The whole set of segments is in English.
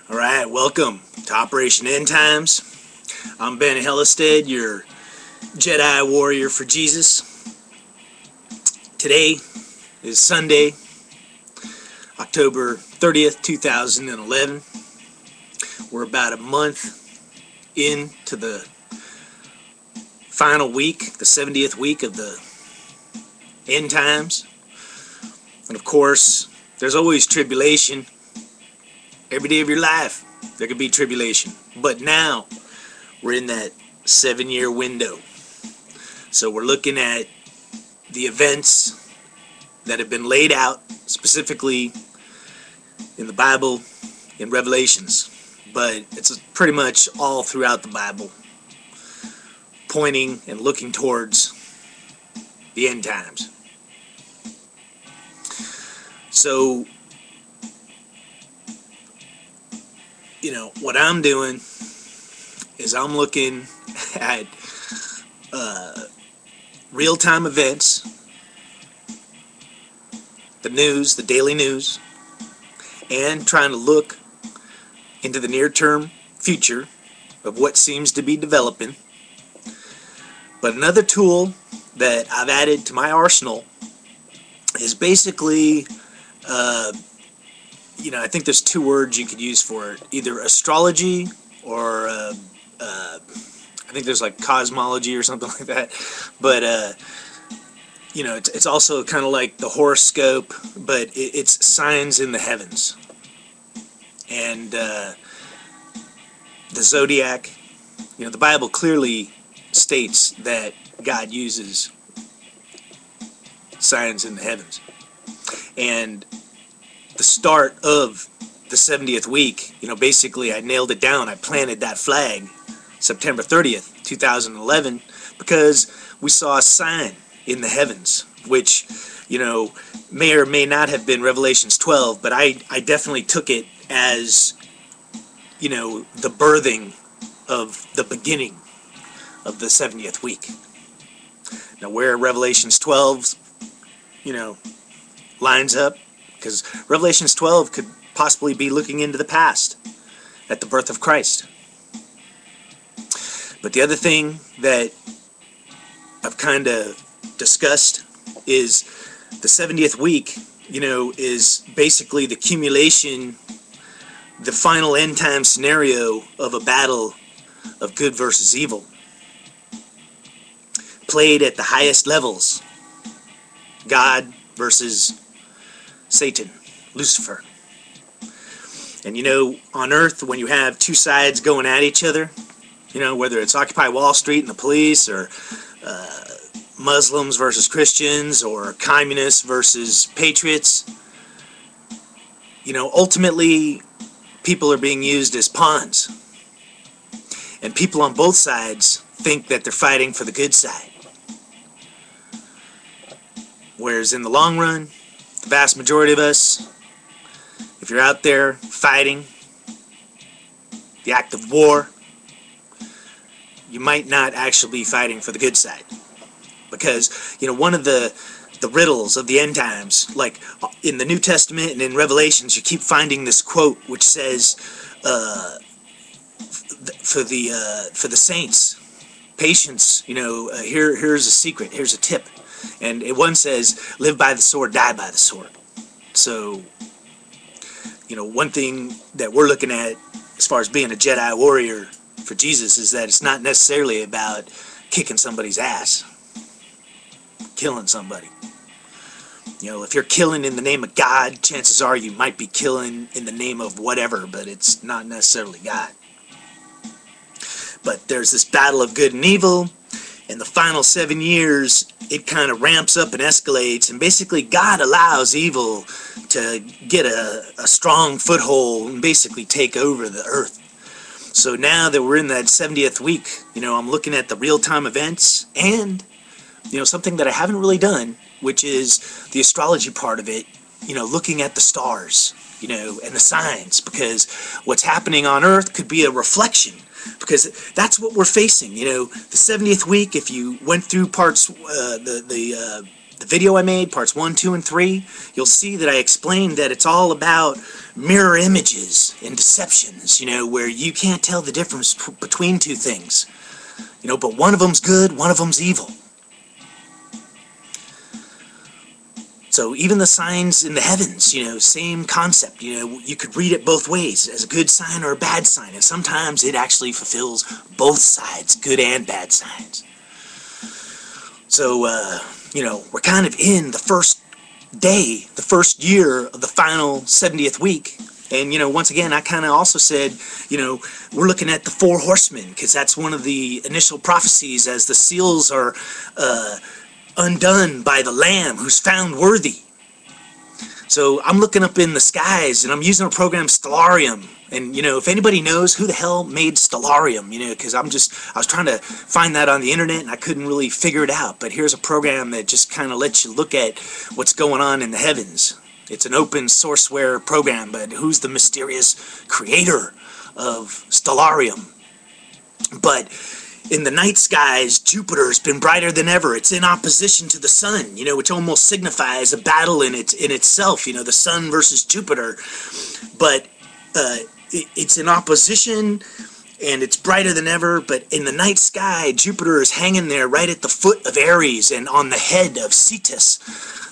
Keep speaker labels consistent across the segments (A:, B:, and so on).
A: Alright, welcome to Operation End Times. I'm Ben Hellestead, your Jedi warrior for Jesus. Today is Sunday, October 30th, 2011. We're about a month into the final week, the 70th week of the End Times. And of course, there's always tribulation. Every day of your life, there could be tribulation. But now, we're in that 7-year window. So we're looking at the events that have been laid out, specifically in the Bible, in Revelations. But it's pretty much all throughout the Bible, pointing and looking towards the end times. So, what I'm doing is I'm looking at real-time events, the news, the daily news, and trying to look into the near-term future of what seems to be developing. But another tool that I've added to my arsenal is basically I think there's two words you could use for it, either astrology or I think there's like cosmology or something like that. But it's also kind of like the horoscope, but it's signs in the heavens and the zodiac. The Bible clearly states that God uses signs in the heavens, and the start of the 70th week, basically I nailed it down. I planted that flag September 30th, 2011, because we saw a sign in the heavens, which, may or may not have been Revelations 12, but I definitely took it as, the birthing of the beginning of the 70th week. Now, where Revelations 12, lines up, because Revelations 12 could possibly be looking into the past at the birth of Christ. But the other thing that I've kind of discussed is the 70th week, is basically the accumulation, the final end time scenario of a battle of good versus evil, played at the highest levels. God versus Satan, Lucifer. And on Earth, when you have two sides going at each other, whether it's Occupy Wall Street and the police, or Muslims versus Christians, or communists versus patriots, ultimately people are being used as pawns. And people on both sides think that they're fighting for the good side. Whereas in the long run, the vast majority of us, if you're out there fighting the act of war, you might not actually be fighting for the good side. Because, one of the riddles of the end times, like in the New Testament and in Revelations, you keep finding this quote which says, for the saints, patience, here's a secret, here's a tip. And one says, live by the sword, die by the sword. So, one thing that we're looking at as far as being a Jedi warrior for Jesus is that it's not necessarily about kicking somebody's ass, killing somebody. If you're killing in the name of God, chances are you might be killing in the name of whatever, but it's not necessarily God. But there's this battle of good and evil. In the final 7 years, it kind of ramps up and escalates, and basically God allows evil to get a strong foothold and basically take over the earth. So now that we're in that 70th week, I'm looking at the real-time events and, something that I haven't really done, which is the astrology part of it, looking at the stars, and the signs, because what's happening on earth could be a reflection. Because that's what we're facing, the 70th week. If you went through parts, the the video I made, parts 1, 2, and 3, you'll see that I explained that it's all about mirror images and deceptions, where you can't tell the difference between two things. But one of them's good, one of them's evil. So even the signs in the heavens, same concept. You could read it both ways, as a good sign or a bad sign. And sometimes it actually fulfills both sides, good and bad signs. So, we're kind of in the first day, the first year of the final 70th week. And, once again, I kind of also said, we're looking at the 4 horsemen, because that's one of the initial prophecies as the seals are undone by the Lamb who's found worthy. So I'm looking up in the skies, and I'm using a program, Stellarium. And, if anybody knows who the hell made Stellarium, because I was trying to find that on the internet, and I couldn't really figure it out. But here's a program that just kind of lets you look at what's going on in the heavens. It's an open sourceware program, but who's the mysterious creator of Stellarium? But in the night skies, Jupiter's been brighter than ever. It's in opposition to the sun, which almost signifies a battle in itself, the sun versus Jupiter. But it's in opposition, and it's brighter than ever. But in the night sky, Jupiter is hanging there right at the foot of Aries and on the head of Cetus,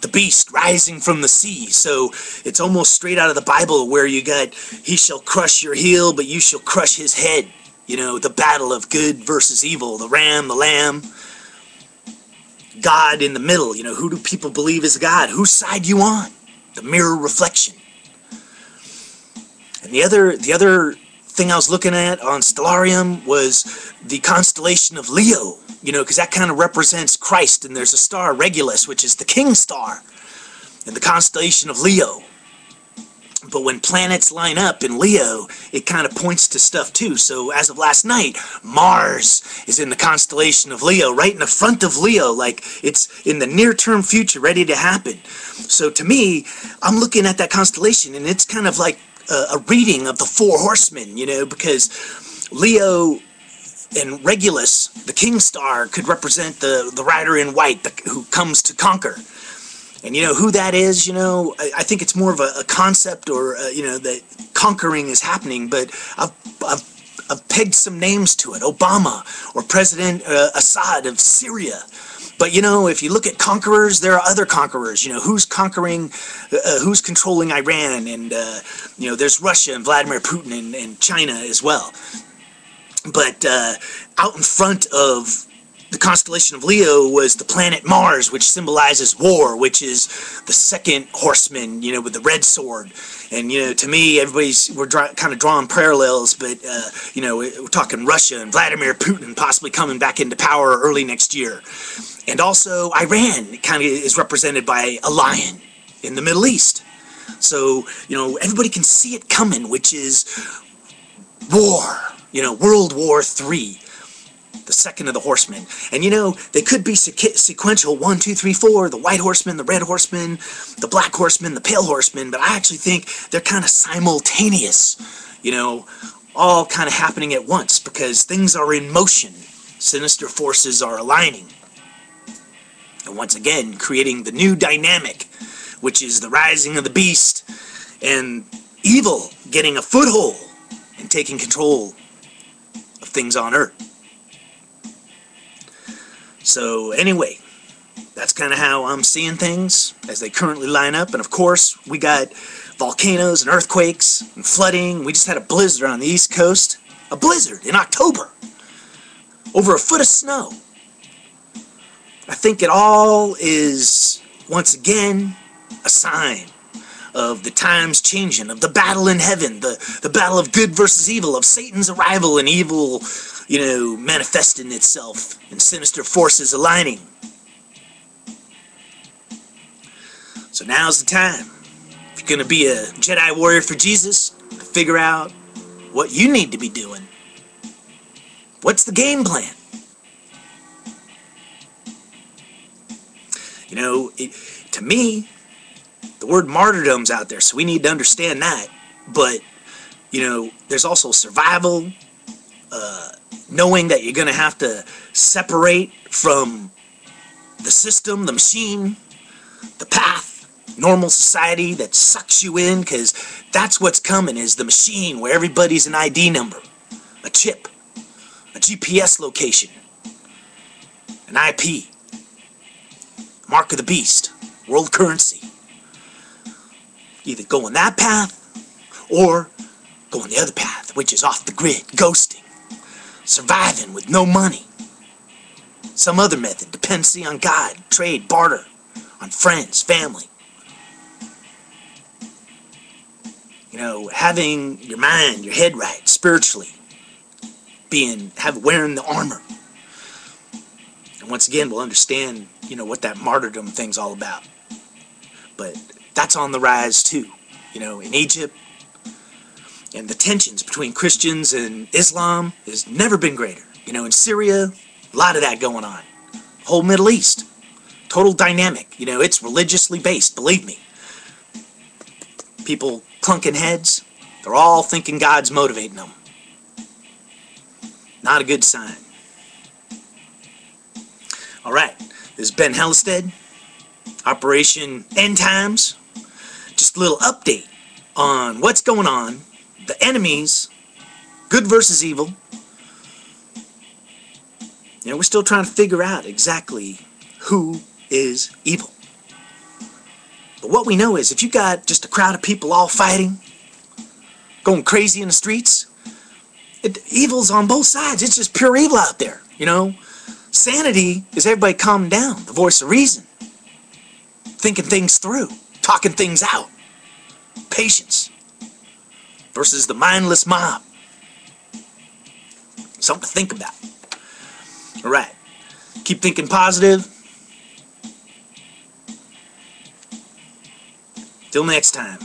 A: the beast rising from the sea. So it's almost straight out of the Bible, where you got, he shall crush your heel, but you shall crush his head. The battle of good versus evil, the ram, the lamb, God in the middle. Who do people believe is God? Whose side you on? The mirror reflection. And the other thing I was looking at on Stellarium was the constellation of Leo, because that kind of represents Christ, and there's a star, Regulus, which is the king star, and the constellation of Leo. But when planets line up in Leo, it kind of points to stuff too. So as of last night, Mars is in the constellation of Leo, right in the front of Leo, like it's in the near-term future, ready to happen. So to me, I'm looking at that constellation, and it's kind of like a reading of the 4 horsemen, because Leo and Regulus, the king star, could represent the rider in white who comes to conquer. And who that is, I think it's more of a concept, or that conquering is happening, but I've pegged some names to it. Obama, or President Assad of Syria. But if you look at conquerors, there are other conquerors. Who's conquering, who's controlling Iran, and there's Russia and Vladimir Putin and China as well. But out in front of the constellation of Leo was the planet Mars, which symbolizes war, which is the 2nd horseman, with the red sword. And, to me, we're kind of drawing parallels, but, we're talking Russia and Vladimir Putin possibly coming back into power early next year. And also Iran kind of is represented by a lion in the Middle East. So, everybody can see it coming, which is war, World War III. The 2nd of the horsemen. And they could be sequential, 1, 2, 3, 4, the white horseman, the red horseman, the black horseman, the pale horseman, but I actually think they're kind of simultaneous, all kind of happening at once, because things are in motion. Sinister forces are aligning. And once again, creating the new dynamic, which is the rising of the beast, and evil getting a foothold and taking control of things on Earth. So anyway, that's kind of how I'm seeing things as they currently line up. And of course, we got volcanoes and earthquakes and flooding. We just had a blizzard on the East Coast. A blizzard in October. Over 1 foot of snow. I think it all is, once again, a sign of the times changing, of the battle in heaven, the battle of good versus evil, of Satan's arrival and evil, manifesting itself, and sinister forces aligning. So now's the time. If you're going to be a Jedi warrior for Jesus, figure out what you need to be doing. What's the game plan? To me, the word martyrdom's out there, so we need to understand that. But, there's also survival, knowing that you're going to have to separate from the system, the machine, the path, normal society that sucks you in, because that's what's coming, is the machine where everybody's an ID number, a chip, a GPS location, an IP, mark of the beast, world currency. Either go on that path or go on the other path, which is off the grid, ghosting, surviving with no money. Some other method, dependency on God, trade, barter, on friends, family. You know, having your mind, your head right, spiritually, wearing the armor. And once again, we'll understand, you know, what that martyrdom thing's all about. But that's on the rise too. You know, in Egypt, and the tensions between Christians and Islam has never been greater. You know, in Syria, a lot of that going on. Whole Middle East, total dynamic. You know, it's religiously based, believe me. People clunking heads, they're all thinking God's motivating them. Not a good sign. Alright, this is Ben Hellstead, Operation End Times. Just a little update on what's going on, the enemies, good versus evil. You know, we're still trying to figure out exactly who is evil. But what we know is, if you got just a crowd of people all fighting, going crazy in the streets, evil's on both sides. It's just pure evil out there, you know. Sanity is everybody calming down, the voice of reason, thinking things through, talking things out. Patience versus the mindless mob. Something to think about. Alright, keep thinking positive. Till next time.